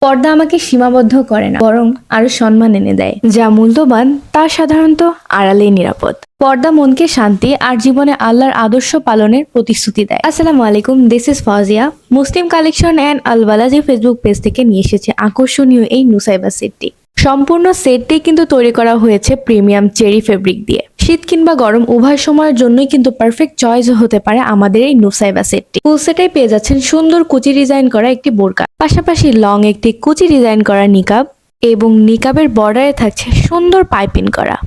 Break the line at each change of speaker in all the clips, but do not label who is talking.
পর্দা আমাকে সীমাবদ্ধ করে না, বরং আরো সম্মান এনে দেয়। যা মূল্যবান তা সাধারণত আড়ালেই নিরাপদ। পর্দা মনকে শান্তি আর জীবনে আল্লাহর আদর্শ পালনের প্রতিশ্রুতি দেয়। আসসালামু আলাইকুম, this is Fazia. Muslim collection and Albalaji Facebook page থেকে নিয়ে এসেছে আকর্ষণীয় এই নুসাইবা সেটটি। সম্পূর্ণ সেটটি কিন্তু তৈরি করা হয়েছে প্রিমিয়াম চেরি ফেব্রিক দিয়ে। শীত কিংবা গরম উভয় সময়ের জন্যই কিন্তু পারফেক্ট চয়েস হতে পারে আমাদের এই নুসাইবা সেটটি। ফুল সেটাই পেয়ে যাচ্ছেন সুন্দর কুচি ডিজাইন করা একটি বোরকা, পাশাপাশি লং একটি কুচি ডিজাইন করা নিকাব এবং নিকাবের বর্ডারে থাকছে সুন্দর পাইপিং করা।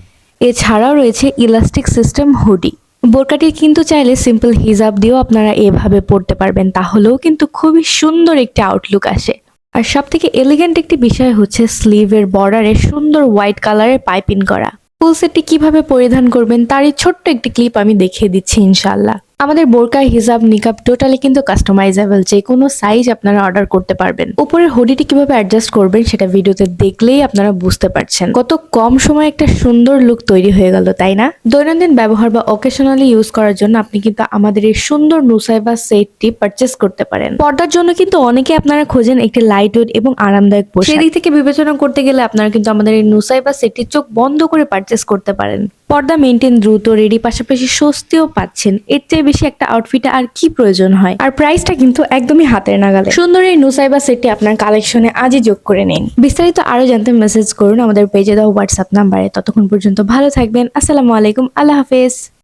এছাড়াও রয়েছে ইলাস্টিক সিস্টেম হুডি। বোরকাটি কিন্তু চাইলে সিম্পল হিজাব দিয়েও আপনারা এভাবে পরতে পারবেন, তাহলেও কিন্তু খুবই সুন্দর একটি আউটলুক আসে। আর সব থেকে এলিগেন্ট একটি বিষয় হচ্ছে স্লিভের বর্ডারে সুন্দর হোয়াইট কালারের পাইপিং করা। ফুল সেটটি কিভাবে পরিধান করবেন তারই ছোট্ট একটি ক্লিপ আমি দেখিয়ে দিচ্ছি ইনশাআল্লাহ। আমাদের বোরকা, হিজাব, নিকাব টোটালি কিন্তু কাস্টমাইজেবল, যে কোনো সাইজ আপনারা অর্ডার করতে পারবেন। উপরের হুডিটি কিভাবে অ্যাডজাস্ট করবেন সেটা ভিডিওতে দেখলেই আপনারা বুঝতে পারছেন। কত কম সময়ে একটা সুন্দর লুক তৈরি হয়ে গেল, তাই না? দৈনন্দিন ব্যবহার বা অকেশনালি ইউজ করার জন্য আপনি কিন্তু আমাদের এই সুন্দর নুসাইবা সেটটি পারচেস করতে পারেন। পর্দার জন্য কিন্তু অনেকে আপনারা খোঁজেন একটি লাইট ওয়েট এবং আরামদায়ক পোশাক। সেদিক থেকে বিবেচনা করতে গেলে আপনারা কিন্তু আমাদের এই নুসাইবা সেটটি চোখ বন্ধ করে পারচেস করতে পারেন। পর্দা মেনটেন দ্রুত, রেডি, পাশাপাশি স্বস্তিও পাচ্ছেন। এর চেয়ে বেশি একটা আউটফিটে আর কি প্রয়োজন হয়? আর প্রাইসটা কিন্তু একদমই হাতের নাগালে। সুন্দর এই নুসাইবা সেটটি আপনার কালেকশনে আজই যোগ করে নিন। বিস্তারিত আরো জানতে মেসেজ করুন আমাদের পেজে দেওয়া হোয়াটসঅ্যাপ নাম্বারে। ততক্ষণ পর্যন্ত ভালো থাকবেন। আসসালামু আলাইকুম, আল্লাহ হাফেজ।